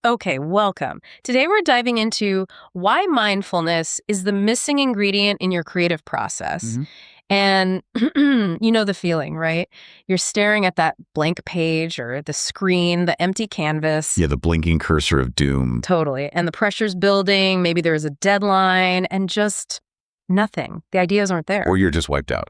Okay, welcome. Today we're diving into why mindfulness is the missing ingredient in your creative process. hmm And you know the feeling, right? You're staring at that blank page or the screen, the empty canvas. Yeah, the blinking cursor of doom. Totally. And the pressure's building. Maybe there's a deadline and just nothing. The ideas aren't there. Or you're just wiped out,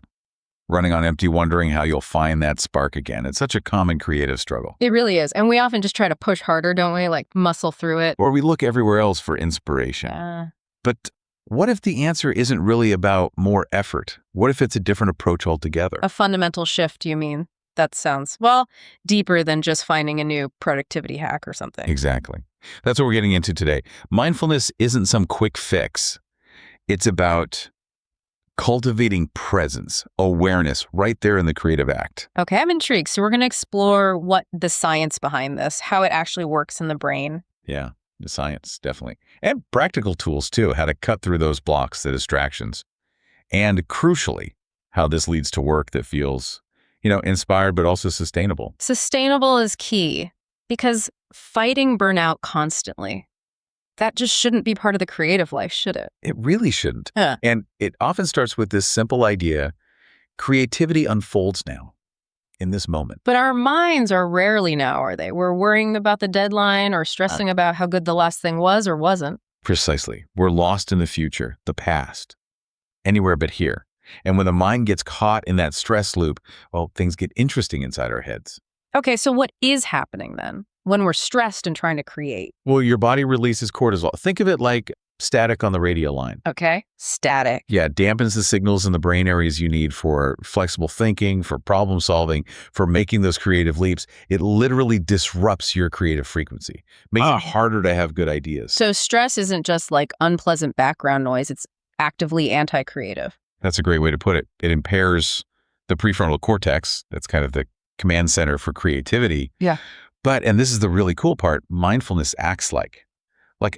running on empty, wondering how you'll find that spark again. It's such a common creative struggle. It really is. And we often just try to push harder, don't we? Like muscle through it. Or we look everywhere else for inspiration. But what if the answer isn't really about more effort? What if it's a different approach altogether? A fundamental shift, you mean? That sounds, well, deeper than just finding a new productivity hack or something. Exactly. That's what we're getting into today. Mindfulness isn't some quick fix. It's about cultivating presence, awareness right there in the creative act. Okay, I'm intrigued. So we're going to explore what the science behind this, how it actually works in the brain. Yeah, the science, definitely. And practical tools, too, how to cut through those blocks, the distractions. And crucially, how this leads to work that feels, inspired but also sustainable. Sustainable is key because fighting burnout constantly, that just shouldn't be part of the creative life, should it? It really shouldn't. Huh. And it often starts with this simple idea: creativity unfolds now, in this moment. But our minds are rarely now, are they? We're worrying about the deadline or stressing about how good the last thing was or wasn't. Precisely. We're lost in the future, the past, anywhere but here. And when the mind gets caught in that stress loop, well, things get interesting inside our heads. Okay, so what is happening then when we're stressed and trying to create? Well, your body releases cortisol. Think of it like static on the radio line. Okay, static. Yeah, it dampens the signals in the brain areas you need for flexible thinking, for problem solving, for making those creative leaps. It literally disrupts your creative frequency, makes it harder to have good ideas. So stress isn't just like unpleasant background noise, it's actively anti-creative. That's a great way to put it. It impairs the prefrontal cortex. That's kind of the command center for creativity. Yeah. But, and this is the really cool part, mindfulness acts like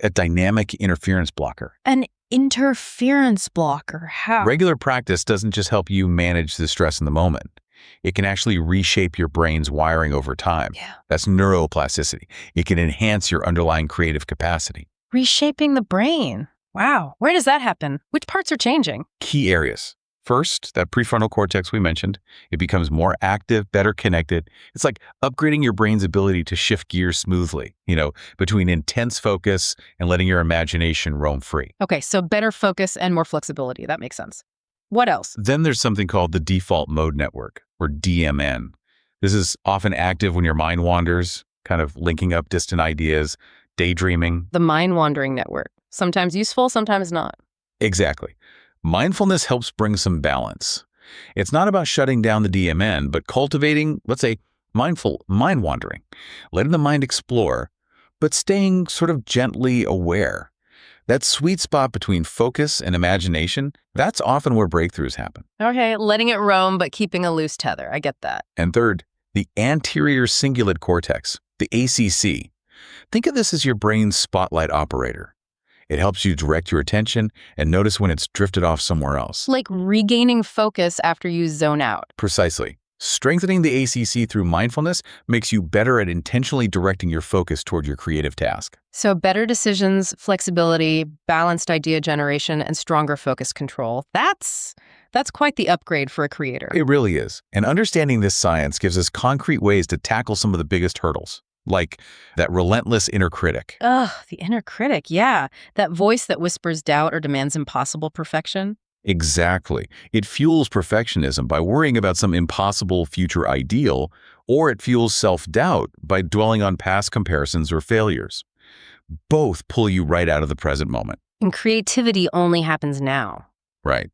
a dynamic interference blocker. An interference blocker, how? Regular practice doesn't just help you manage the stress in the moment. It can actually reshape your brain's wiring over time. Yeah. That's neuroplasticity. It can enhance your underlying creative capacity. Reshaping the brain. Wow. Where does that happen? Which parts are changing? Key areas. First, that prefrontal cortex we mentioned, it becomes more active, better connected. It's like upgrading your brain's ability to shift gears smoothly, between intense focus and letting your imagination roam free. Okay, so better focus and more flexibility. That makes sense. What else? Then there's something called the default mode network, or DMN. This is often active when your mind wanders, kind of linking up distant ideas, daydreaming. The mind-wandering network. Sometimes useful, sometimes not. Exactly. Mindfulness helps bring some balance. It's not about shutting down the DMN, but cultivating, let's say, mindful mind wandering, letting the mind explore, but staying sort of gently aware. That sweet spot between focus and imagination, that's often where breakthroughs happen. Okay, letting it roam, but keeping a loose tether. I get that. And third, the anterior cingulate cortex, the ACC. Think of this as your brain's spotlight operator. It helps you direct your attention and notice when it's drifted off somewhere else. Like regaining focus after you zone out. Precisely. Strengthening the ACC through mindfulness makes you better at intentionally directing your focus toward your creative task. So better decisions, flexibility, balanced idea generation, and stronger focus control. That's quite the upgrade for a creator. It really is. And understanding this science gives us concrete ways to tackle some of the biggest hurdles, like that relentless inner critic. Ugh, the inner critic, yeah. That voice that whispers doubt or demands impossible perfection. Exactly. It fuels perfectionism by worrying about some impossible future ideal, or it fuels self-doubt by dwelling on past comparisons or failures. Both pull you right out of the present moment. And creativity only happens now. Right.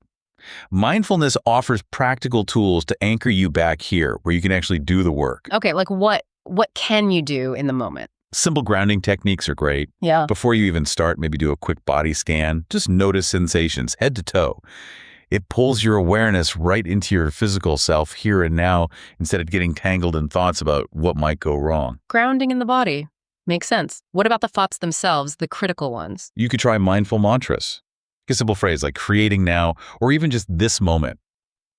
Mindfulness offers practical tools to anchor you back here, where you can actually do the work. Okay, like what can you do in the moment? Simple grounding techniques are great. Yeah. Before you even start, maybe do a quick body scan. Just notice sensations head to toe. It pulls your awareness right into your physical self here and now instead of getting tangled in thoughts about what might go wrong. Grounding in the body. Makes sense. What about the thoughts themselves, the critical ones? You could try mindful mantras. A simple phrase like creating now, or even just this moment.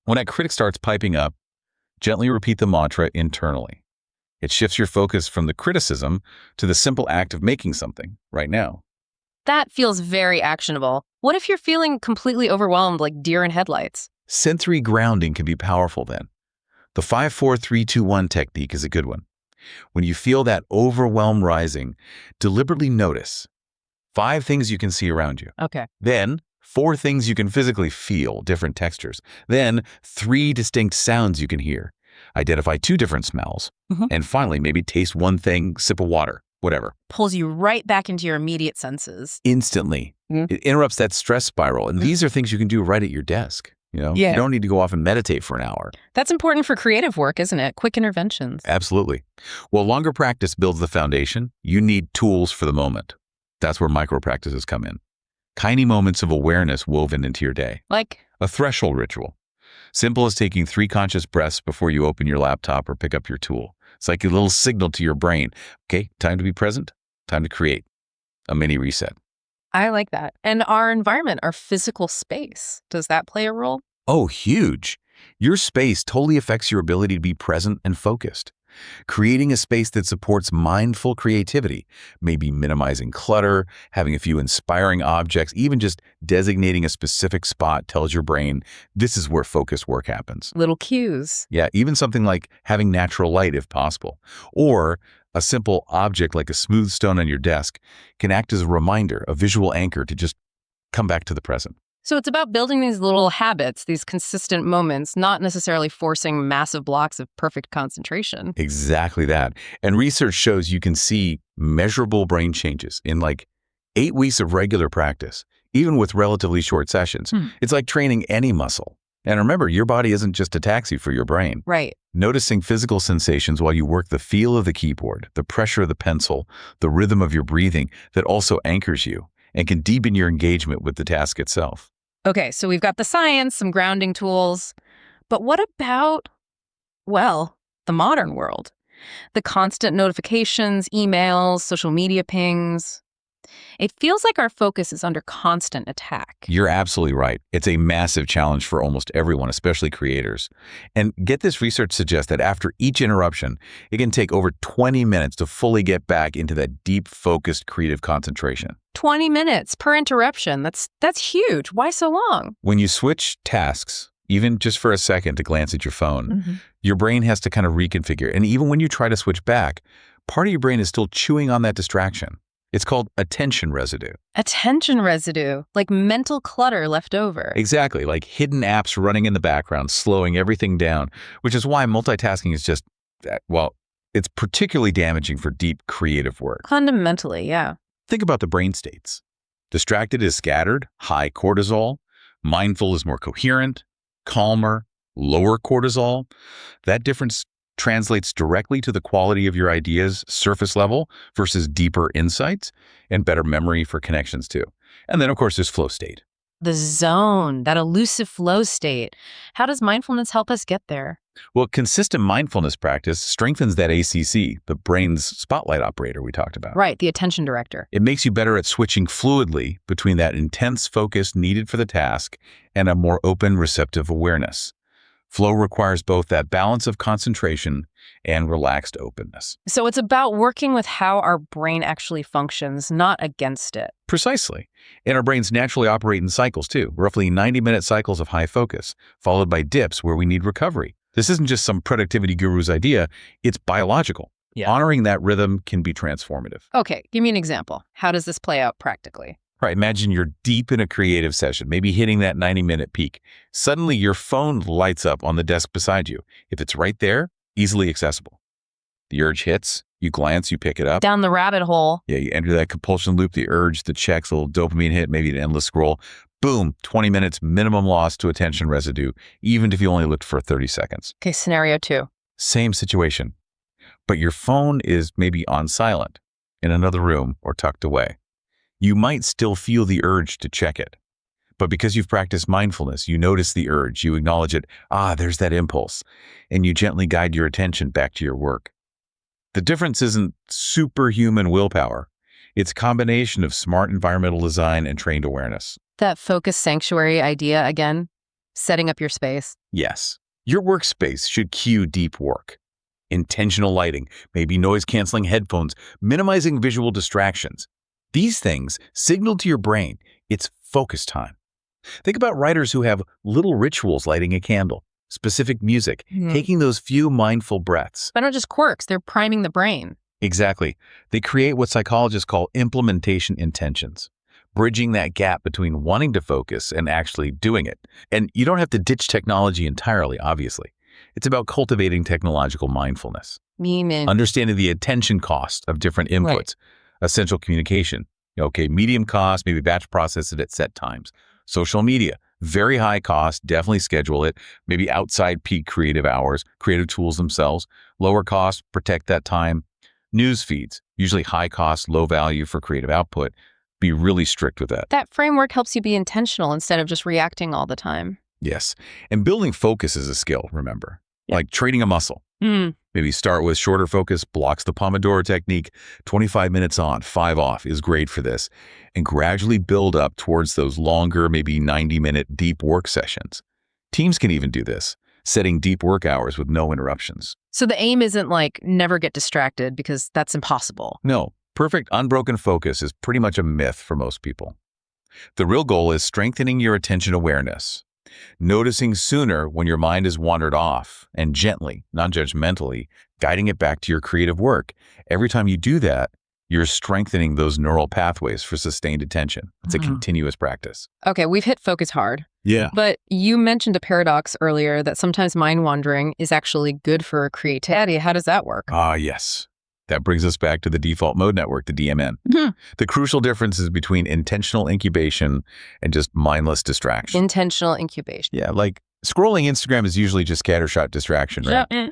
When that critic starts piping up, gently repeat the mantra internally. It shifts your focus from the criticism to the simple act of making something right now. That feels very actionable. What if you're feeling completely overwhelmed like deer in headlights? Sensory grounding can be powerful then. The 5-4-3-2-1 technique is a good one. When you feel that overwhelm rising, deliberately notice 5 things you can see around you. Okay. Then 4 things you can physically feel, different textures. Then 3 distinct sounds you can hear. Identify 2 different smells. And finally, maybe taste one thing, sip of water, whatever. Pulls you right back into your immediate senses. Instantly. It interrupts that stress spiral. And these are things you can do right at your desk. You don't need to go off and meditate for an hour. That's important for creative work, isn't it? Quick interventions. Absolutely. Well, longer practice builds the foundation. You need tools for the moment. That's where micro practices come in. Tiny moments of awareness woven into your day. Like A threshold ritual. Simple as taking 3 conscious breaths before you open your laptop or pick up your tool. It's like a little signal to your brain. Okay, time to be present, time to create. A mini reset. I like that. And our environment, our physical space, does that play a role? Oh, huge. Your space totally affects your ability to be present and focused. Creating a space that supports mindful creativity, maybe minimizing clutter, having a few inspiring objects, even just designating a specific spot tells your brain this is where focused work happens. Little cues. Yeah, even something like having natural light if possible, or a simple object like a smooth stone on your desk can act as a reminder, a visual anchor to just come back to the present. So it's about building these little habits, these consistent moments, not necessarily forcing massive blocks of perfect concentration. Exactly that. And research shows you can see measurable brain changes in like 8 weeks of regular practice, even with relatively short sessions. It's like training any muscle. And remember, your body isn't just a taxi for your brain. Right. Noticing physical sensations while you work, the feel of the keyboard, the pressure of the pencil, the rhythm of your breathing that also anchors you and can deepen your engagement with the task itself. Okay, so we've got the science, some grounding tools. But what about, well, the modern world? The constant notifications, emails, social media pings. It feels like our focus is under constant attack. You're absolutely right. It's a massive challenge for almost everyone, especially creators. And get this, research suggests that after each interruption, it can take over 20 minutes to fully get back into that deep, focused, creative concentration. 20 minutes per interruption. That's huge. Why so long? When you switch tasks, even just for a second to glance at your phone, your brain has to kind of reconfigure. And even when you try to switch back, part of your brain is still chewing on that distraction. It's called attention residue. Attention residue, like mental clutter left over. Exactly, like hidden apps running in the background, slowing everything down, which is why multitasking is just, well, it's particularly damaging for deep creative work. Fundamentally, yeah. Think about the brain states. Distracted is scattered, high cortisol. Mindful is more coherent, calmer, lower cortisol. That difference translates directly to the quality of your ideas, surface level versus deeper insights, and better memory for connections too. And then, of course, there's flow state. The zone, that elusive flow state. How does mindfulness help us get there? Well, consistent mindfulness practice strengthens that ACC, the brain's spotlight operator we talked about. Right, the attention director. It makes you better at switching fluidly between that intense focus needed for the task and a more open, receptive awareness. Flow requires both that balance of concentration and relaxed openness. So it's about working with how our brain actually functions, not against it. Precisely. And our brains naturally operate in cycles too, roughly 90-minute cycles of high focus, followed by dips where we need recovery. This isn't just some productivity guru's idea, it's biological. Yeah. Honoring that rhythm can be transformative. Okay, give me an example. How does this play out practically? Right, imagine you're deep in a creative session, maybe hitting that 90-minute peak. Suddenly, your phone lights up on the desk beside you. If it's right there, easily accessible. The urge hits, you glance, you pick it up. Down the rabbit hole. Yeah, you enter that compulsion loop, the urge, the checks, a little dopamine hit, maybe an endless scroll. Boom, 20 minutes minimum loss to attention residue, even if you only looked for 30 seconds. Okay, scenario 2. Same situation, but your phone is maybe on silent, in another room, or tucked away. You might still feel the urge to check it. But because you've practiced mindfulness, you notice the urge, you acknowledge it, there's that impulse, and you gently guide your attention back to your work. The difference isn't superhuman willpower. It's a combination of smart environmental design and trained awareness. That focus sanctuary idea again, setting up your space. Yes, your workspace should cue deep work. Intentional lighting, maybe noise-canceling headphones, minimizing visual distractions. These things signal to your brain it's focus time. Think about writers who have little rituals, lighting a candle, specific music, taking those few mindful breaths. But not just quirks, they're priming the brain. Exactly. They create what psychologists call implementation intentions, bridging that gap between wanting to focus and actually doing it. And you don't have to ditch technology entirely, obviously. It's about cultivating technological mindfulness, Meaning. understanding the attention cost of different inputs, Right. essential communication. Okay, medium cost, maybe batch process it at set times. Social media, very high cost, definitely schedule it, maybe outside peak creative hours, creative tools themselves. Lower cost, protect that time. News feeds, usually high cost, low value for creative output. Be really strict with that. That framework helps you be intentional instead of just reacting all the time. Yes. And building focus is a skill, remember. Yeah. Like training a muscle. Maybe start with shorter focus, blocks the Pomodoro technique, 25 minutes on, 5 off is great for this, and gradually build up towards those longer, maybe 90-minute deep work sessions. Teams can even do this, setting deep work hours with no interruptions. So the aim isn't like never get distracted because that's impossible. No, perfect unbroken focus is pretty much a myth for most people. The real goal is strengthening your attention awareness, noticing sooner when your mind has wandered off, and gently, non-judgmentally, guiding it back to your creative work. Every time you do that, you're strengthening those neural pathways for sustained attention. It's a continuous practice. Okay, we've hit focus hard. Yeah. But you mentioned a paradox earlier that sometimes mind wandering is actually good for creativity. How does that work? Yes. That brings us back to the default mode network, the DMN. The crucial difference is between intentional incubation and just mindless distraction. Intentional incubation. Yeah, like scrolling Instagram is usually just scattershot distraction, right?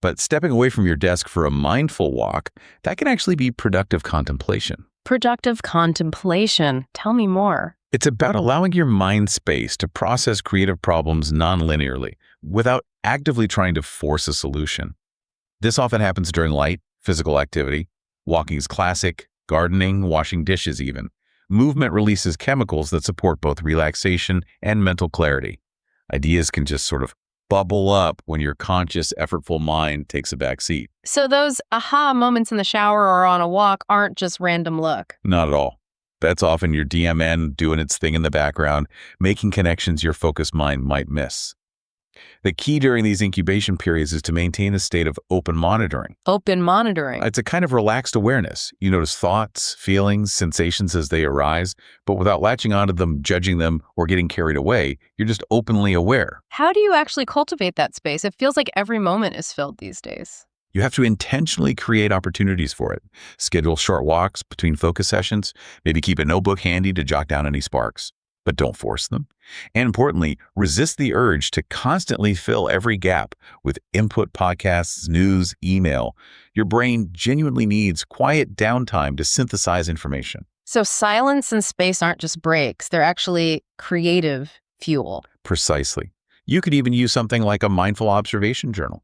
But stepping away from your desk for a mindful walk, that can actually be productive contemplation. Productive contemplation. Tell me more. It's about allowing your mind space to process creative problems non-linearly without actively trying to force a solution. This often happens during light, physical activity. Walking is classic, gardening, washing dishes even. Movement releases chemicals that support both relaxation and mental clarity. Ideas can just sort of bubble up when your conscious, effortful mind takes a back seat. So those aha moments in the shower or on a walk aren't just random luck. Not at all. That's often your DMN doing its thing in the background, making connections your focused mind might miss. The key during these incubation periods is to maintain a state of open monitoring. Open monitoring. It's a kind of relaxed awareness. You notice thoughts, feelings, sensations as they arise, but without latching onto them, judging them, or getting carried away. You're just openly aware. How do you actually cultivate that space? It feels like every moment is filled these days. You have to intentionally create opportunities for it. Schedule short walks between focus sessions. Maybe keep a notebook handy to jot down any sparks. But don't force them. And importantly, resist the urge to constantly fill every gap with input podcasts, news, email. Your brain genuinely needs quiet downtime to synthesize information. So silence and space aren't just breaks. They're actually creative fuel. Precisely. You could even use something like a mindful observation journal.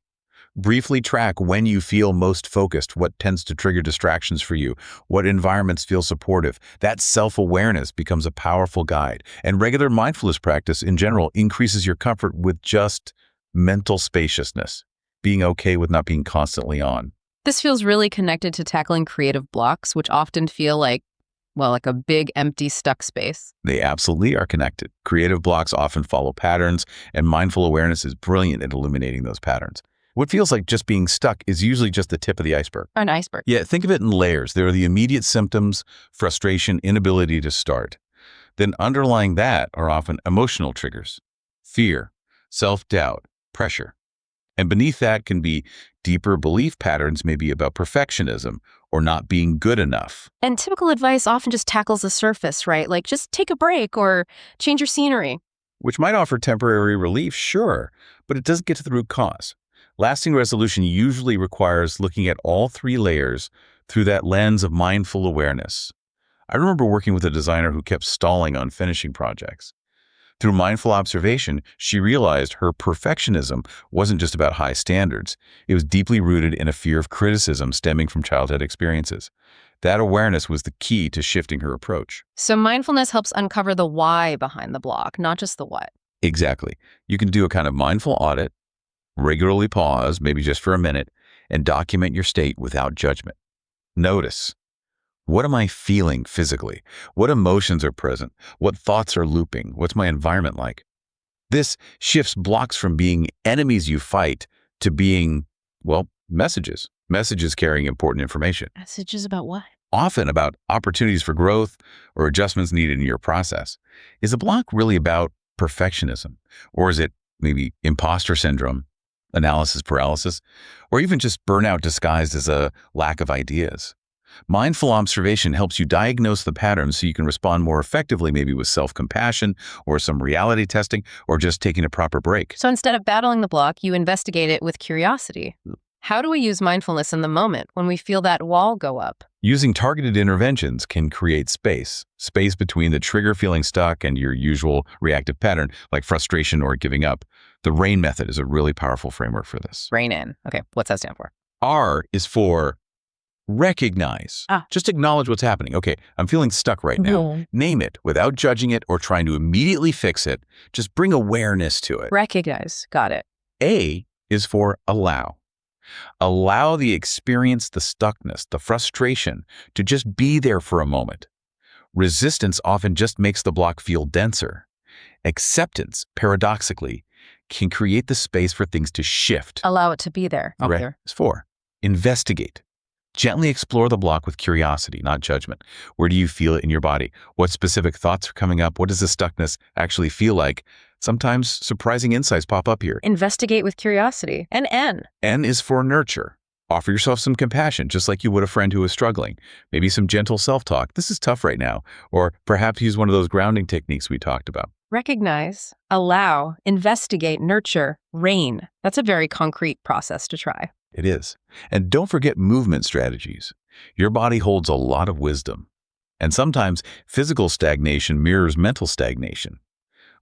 Briefly track when you feel most focused, what tends to trigger distractions for you, what environments feel supportive. That self-awareness becomes a powerful guide, and regular mindfulness practice in general increases your comfort with just mental spaciousness, being okay with not being constantly on. This feels really connected to tackling creative blocks, which often feel like a big, empty, stuck space. They absolutely are connected. Creative blocks often follow patterns, and mindful awareness is brilliant at illuminating those patterns. What feels like just being stuck is usually just the tip of the iceberg. An iceberg. Yeah, think of it in layers. There are the immediate symptoms, frustration, inability to start. Then underlying that are often emotional triggers, fear, self-doubt, pressure. And beneath that can be deeper belief patterns, maybe about perfectionism or not being good enough. And typical advice often just tackles the surface, right? Like just take a break or change your scenery. Which might offer temporary relief, sure, but it doesn't get to the root cause. Lasting resolution usually requires looking at all three layers through that lens of mindful awareness. I remember working with a designer who kept stalling on finishing projects. Through mindful observation, she realized her perfectionism wasn't just about high standards. It was deeply rooted in a fear of criticism stemming from childhood experiences. That awareness was the key to shifting her approach. So mindfulness helps uncover the why behind the block, not just the what. Exactly. You can do a kind of mindful audit, regularly pause, maybe just for a minute, and document your state without judgment. Notice, what am I feeling physically? What emotions are present? What thoughts are looping? What's my environment like? This shifts blocks from being enemies you fight to being, well, messages. Messages carrying important information, Messages about what? often about opportunities for growth or adjustments needed in your process. Is a block really about perfectionism? Or is it maybe imposter syndrome, analysis paralysis, or even just burnout disguised as a lack of ideas? Mindful observation helps you diagnose the patterns so you can respond more effectively, maybe with self-compassion or some reality testing or just taking a proper break. So instead of battling the block, you investigate it with curiosity. How do we use mindfulness in the moment when we feel that wall go up? Using targeted interventions can create space between the trigger feeling stuck and your usual reactive pattern, like frustration or giving up. The RAIN method is a really powerful framework for this. Rein in. Okay, what's that stand for? R is for recognize. Ah. Just acknowledge what's happening. Okay, I'm feeling stuck right now. Mhm. Name it without judging it or trying to immediately fix it. Just bring awareness to it. Recognize. Got it. A is for allow. Allow the experience, the stuckness, the frustration to just be there for a moment. Resistance often just makes the block feel denser. Acceptance, paradoxically, can create the space for things to shift. Allow it to be there. Right. There. Is for investigate. Gently explore the block with curiosity, not judgment. Where do you feel it in your body? What specific thoughts are coming up? What does the stuckness actually feel like? Sometimes surprising insights pop up here. Investigate with curiosity. And N. N is for nurture. Offer yourself some compassion, just like you would a friend who is struggling. Maybe some gentle self-talk. This is tough right now. Or perhaps use one of those grounding techniques we talked about. Recognize, allow, investigate, nurture, rein. That's a very concrete process to try. It is. And don't forget movement strategies. Your body holds a lot of wisdom. And sometimes physical stagnation mirrors mental stagnation.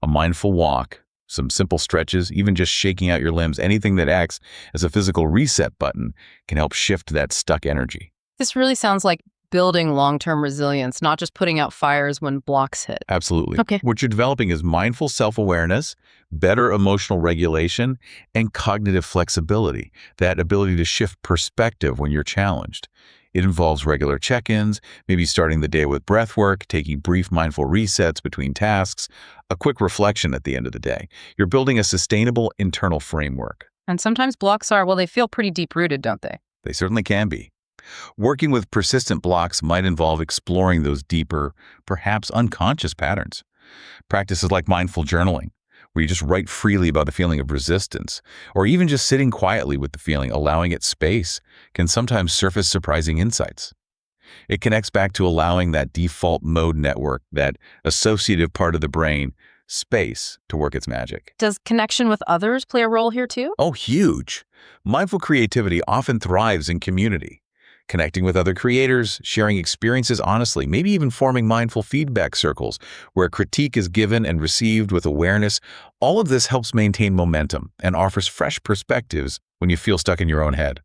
A mindful walk, some simple stretches, even just shaking out your limbs, anything that acts as a physical reset button can help shift that stuck energy. This really sounds like building long-term resilience, not just putting out fires when blocks hit. Absolutely. Okay. What you're developing is mindful self-awareness, better emotional regulation, and cognitive flexibility, that ability to shift perspective when you're challenged. It involves regular check-ins, maybe starting the day with breath work, taking brief mindful resets between tasks, a quick reflection at the end of the day. You're building a sustainable internal framework. And sometimes blocks are, well, they feel pretty deep-rooted, don't they? They certainly can be. Working with persistent blocks might involve exploring those deeper, perhaps unconscious patterns. Practices like mindful journaling, where you just write freely about the feeling of resistance, or even just sitting quietly with the feeling, allowing it space, can sometimes surface surprising insights. It connects back to allowing that default mode network, that associative part of the brain, space to work its magic. Does connection with others play a role here too? Oh, huge! Mindful creativity often thrives in community. Connecting with other creators, sharing experiences honestly, maybe even forming mindful feedback circles where critique is given and received with awareness. All of this helps maintain momentum and offers fresh perspectives when you feel stuck in your own head.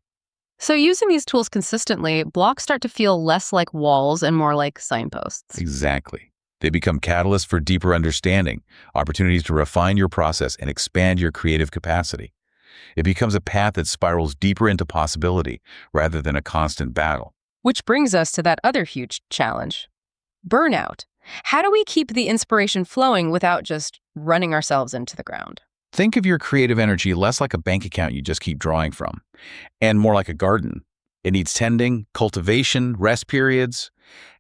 So using these tools consistently, blocks start to feel less like walls and more like signposts. Exactly. They become catalysts for deeper understanding, opportunities to refine your process and expand your creative capacity. It becomes a path that spirals deeper into possibility rather than a constant battle. Which brings us to that other huge challenge, burnout. How do we keep the inspiration flowing without just running ourselves into the ground? Think of your creative energy less like a bank account you just keep drawing from, and more like a garden. It needs tending, cultivation, rest periods.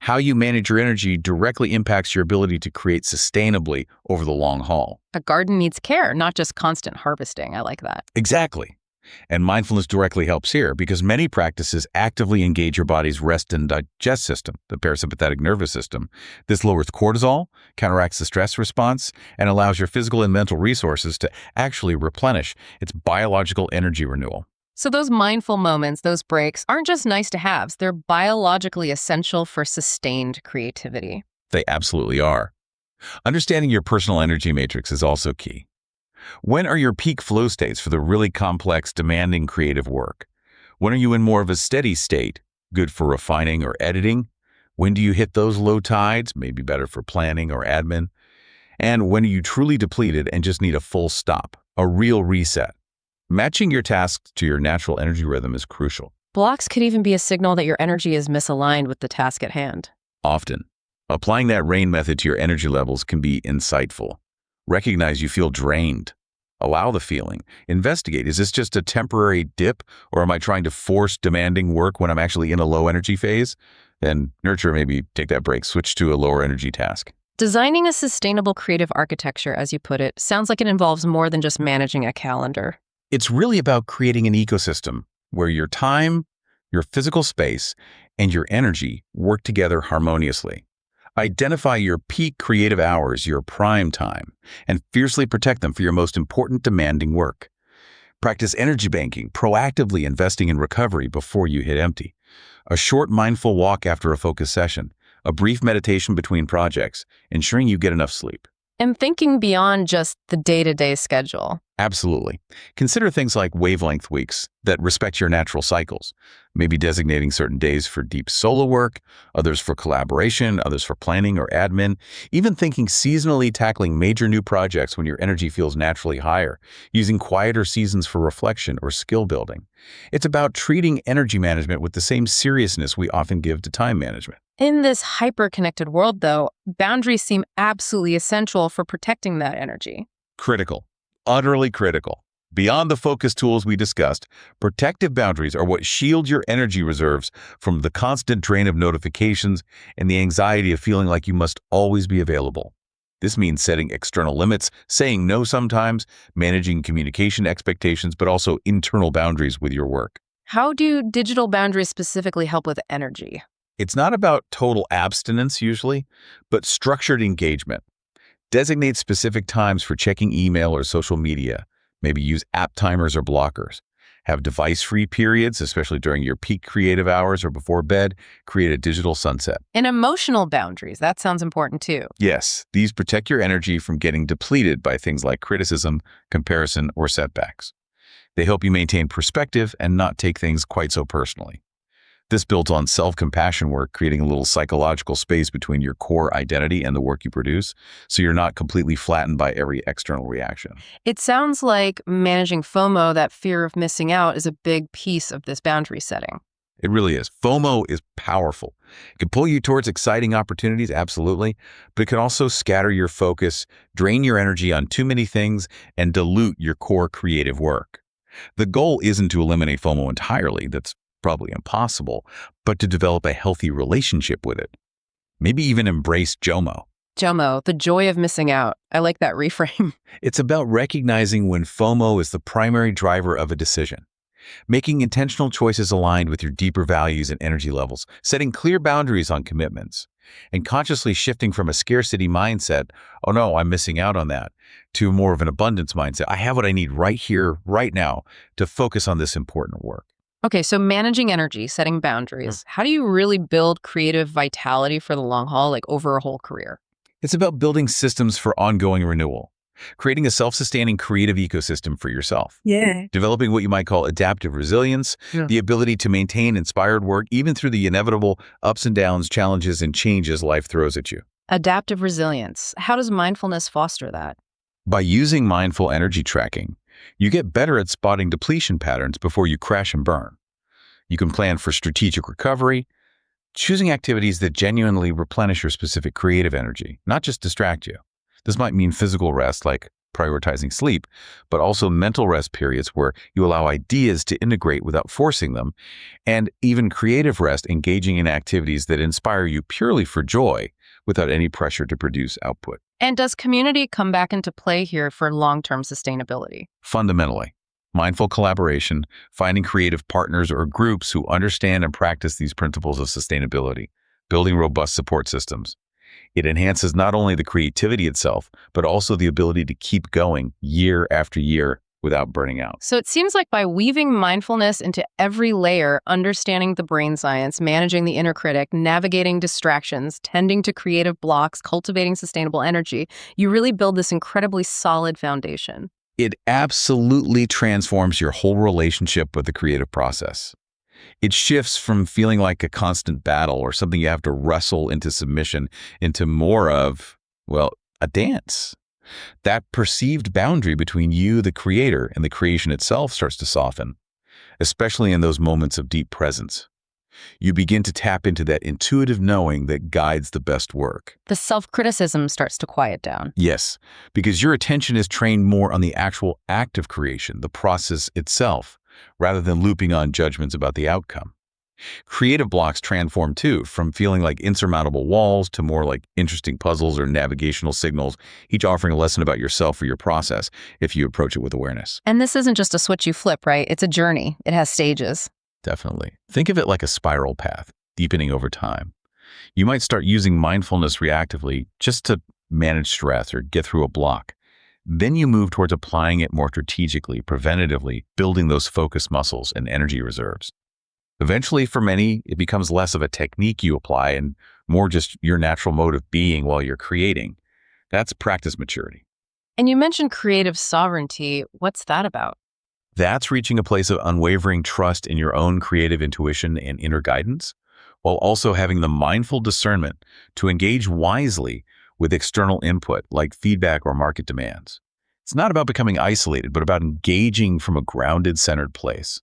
How you manage your energy directly impacts your ability to create sustainably over the long haul. A garden needs care, not just constant harvesting. I like that. Exactly. And mindfulness directly helps here because many practices actively engage your body's rest and digest system, the parasympathetic nervous system. This lowers cortisol, counteracts the stress response, and allows your physical and mental resources to actually replenish. It's biological energy renewal. So those mindful moments, those breaks, aren't just nice to haves. They're biologically essential for sustained creativity. They absolutely are. Understanding your personal energy matrix is also key. When are your peak flow states for the really complex, demanding creative work? When are you in more of a steady state, good for refining or editing? When do you hit those low tides, maybe better for planning or admin? And when are you truly depleted and just need a full stop, a real reset? Matching your tasks to your natural energy rhythm is crucial. Blocks could even be a signal that your energy is misaligned with the task at hand. Often, applying that RAIN method to your energy levels can be insightful. Recognize you feel drained. Allow the feeling. Investigate. Is this just a temporary dip, or am I trying to force demanding work when I'm actually in a low energy phase? Then nurture, maybe take that break, switch to a lower energy task. Designing a sustainable creative architecture, as you put it, sounds like it involves more than just managing a calendar. It's really about creating an ecosystem where your time, your physical space, and your energy work together harmoniously. Identify your peak creative hours, your prime time, and fiercely protect them for your most important demanding work. Practice energy banking, proactively investing in recovery before you hit empty. A short mindful walk after a focus session, a brief meditation between projects, ensuring you get enough sleep. And thinking beyond just the day-to-day schedule. Absolutely. Consider things like wavelength weeks that respect your natural cycles, maybe designating certain days for deep solo work, others for collaboration, others for planning or admin, even thinking seasonally tackling major new projects when your energy feels naturally higher, using quieter seasons for reflection or skill building. It's about treating energy management with the same seriousness we often give to time management. In this hyper-connected world, though, boundaries seem absolutely essential for protecting that energy. Critical. Utterly critical. Beyond the focus tools we discussed, protective boundaries are what shield your energy reserves from the constant drain of notifications and the anxiety of feeling like you must always be available. This means setting external limits, saying no sometimes, managing communication expectations, but also internal boundaries with your work. How do digital boundaries specifically help with energy? It's not about total abstinence usually, but structured engagement. Designate specific times for checking email or social media. Maybe use app timers or blockers. Have device-free periods, especially during your peak creative hours or before bed. Create a digital sunset. And emotional boundaries, that sounds important too. Yes, these protect your energy from getting depleted by things like criticism, comparison, or setbacks. They help you maintain perspective and not take things quite so personally. This builds on self-compassion work, creating a little psychological space between your core identity and the work you produce, so you're not completely flattened by every external reaction. It sounds like managing FOMO, that fear of missing out, is a big piece of this boundary setting. It really is. FOMO is powerful. It can pull you towards exciting opportunities, absolutely, but it can also scatter your focus, drain your energy on too many things, and dilute your core creative work. The goal isn't to eliminate FOMO entirely. That's probably impossible, but to develop a healthy relationship with it. Maybe even embrace JOMO. JOMO, the joy of missing out. I like that reframe. It's about recognizing when FOMO is the primary driver of a decision, making intentional choices aligned with your deeper values and energy levels, setting clear boundaries on commitments, and consciously shifting from a scarcity mindset, oh no, I'm missing out on that, to more of an abundance mindset. I have what I need right here, right now, to focus on this important work. Okay, so managing energy, setting boundaries. How do you really build creative vitality for the long haul, like over a whole career? It's about building systems for ongoing renewal, creating a self-sustaining creative ecosystem for yourself. Yeah. Developing what you might call adaptive resilience, the ability to maintain inspired work even through the inevitable ups and downs, challenges, and changes life throws at you. Adaptive resilience. How does mindfulness foster that? By using mindful energy tracking, you get better at spotting depletion patterns before you crash and burn. You can plan for strategic recovery, choosing activities that genuinely replenish your specific creative energy, not just distract you. This might mean physical rest, like prioritizing sleep, but also mental rest periods where you allow ideas to integrate without forcing them, and even creative rest, engaging in activities that inspire you purely for joy without any pressure to produce output. And does community come back into play here for long-term sustainability? Fundamentally, mindful collaboration, finding creative partners or groups who understand and practice these principles of sustainability, building robust support systems. It enhances not only the creativity itself, but also the ability to keep going year after year without burning out. So it seems like by weaving mindfulness into every layer, understanding the brain science, managing the inner critic, navigating distractions, tending to creative blocks, cultivating sustainable energy, you really build this incredibly solid foundation. It absolutely transforms your whole relationship with the creative process. It shifts from feeling like a constant battle or something you have to wrestle into submission into more of, well, a dance. That perceived boundary between you, the creator, and the creation itself starts to soften, especially in those moments of deep presence. You begin to tap into that intuitive knowing that guides the best work. The self-criticism starts to quiet down. Yes, because your attention is trained more on the actual act of creation, the process itself, rather than looping on judgments about the outcome. Creative blocks transform too, from feeling like insurmountable walls to more like interesting puzzles or navigational signals, each offering a lesson about yourself or your process if you approach it with awareness. And this isn't just a switch you flip, right? It's a journey. It has stages. Definitely. Think of it like a spiral path, deepening over time. You might start using mindfulness reactively just to manage stress or get through a block. Then you move towards applying it more strategically, preventatively, building those focus muscles and energy reserves. Eventually, for many, it becomes less of a technique you apply and more just your natural mode of being while you're creating. That's practice maturity. And you mentioned creative sovereignty. What's that about? That's reaching a place of unwavering trust in your own creative intuition and inner guidance, while also having the mindful discernment to engage wisely with external input like feedback or market demands. It's not about becoming isolated, but about engaging from a grounded, centered place.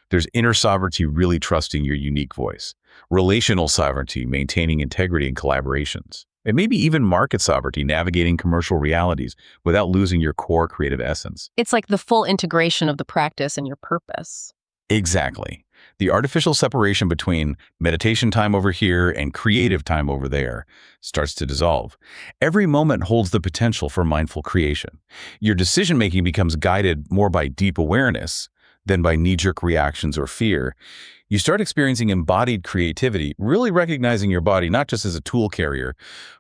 There's inner sovereignty, really trusting your unique voice. Relational sovereignty, maintaining integrity in collaborations. And maybe even market sovereignty, navigating commercial realities without losing your core creative essence. It's like the full integration of the practice and your purpose. Exactly. The artificial separation between meditation time over here and creative time over there starts to dissolve. Every moment holds the potential for mindful creation. Your decision-making becomes guided more by deep awareness than by knee-jerk reactions or fear. You start experiencing embodied creativity, really recognizing your body not just as a tool carrier,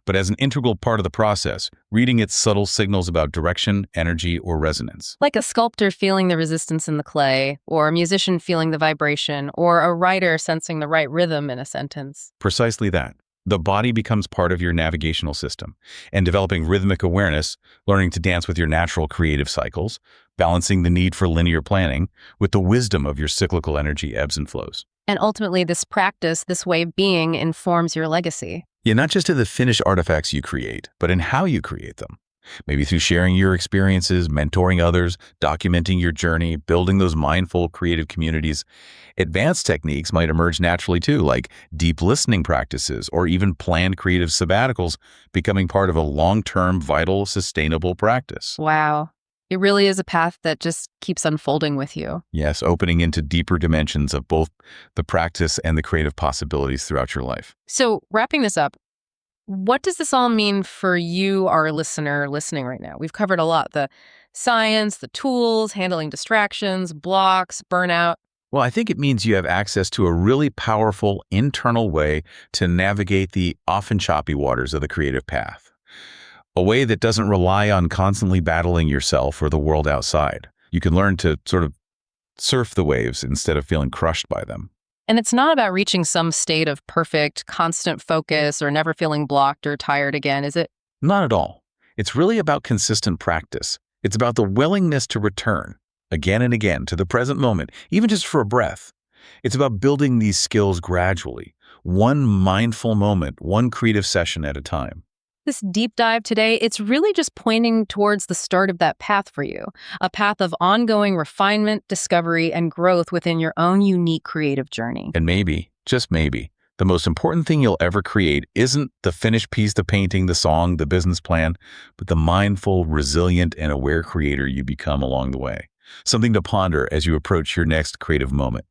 but as an integral part of the process, reading its subtle signals about direction, energy, or resonance. Like a sculptor feeling the resistance in the clay, or a musician feeling the vibration, or a writer sensing the right rhythm in a sentence. Precisely that. The body becomes part of your navigational system, and developing rhythmic awareness, learning to dance with your natural creative cycles, balancing the need for linear planning with the wisdom of your cyclical energy ebbs and flows. And ultimately, this practice, this way of being, informs your legacy. Yeah, not just in the finished artifacts you create, but in how you create them. Maybe through sharing your experiences, mentoring others, documenting your journey, building those mindful, creative communities. Advanced techniques might emerge naturally too, like deep listening practices or even planned creative sabbaticals becoming part of a long-term, vital, sustainable practice. Wow. It really is a path that just keeps unfolding with you. Yes, opening into deeper dimensions of both the practice and the creative possibilities throughout your life. So, wrapping this up, what does this all mean for you, our listener, listening right now? We've covered a lot: the science, the tools, handling distractions, blocks, burnout. Well, I think it means you have access to a really powerful internal way to navigate the often choppy waters of the creative path. A way that doesn't rely on constantly battling yourself or the world outside. You can learn to sort of surf the waves instead of feeling crushed by them. And it's not about reaching some state of perfect, constant focus or never feeling blocked or tired again, is it? Not at all. It's really about consistent practice. It's about the willingness to return again and again to the present moment, even just for a breath. It's about building these skills gradually, one mindful moment, one creative session at a time. This deep dive today, it's really just pointing towards the start of that path for you, a path of ongoing refinement, discovery, and growth within your own unique creative journey. And maybe, just maybe, the most important thing you'll ever create isn't the finished piece, the painting, the song, the business plan, but the mindful, resilient, and aware creator you become along the way. Something to ponder as you approach your next creative moment.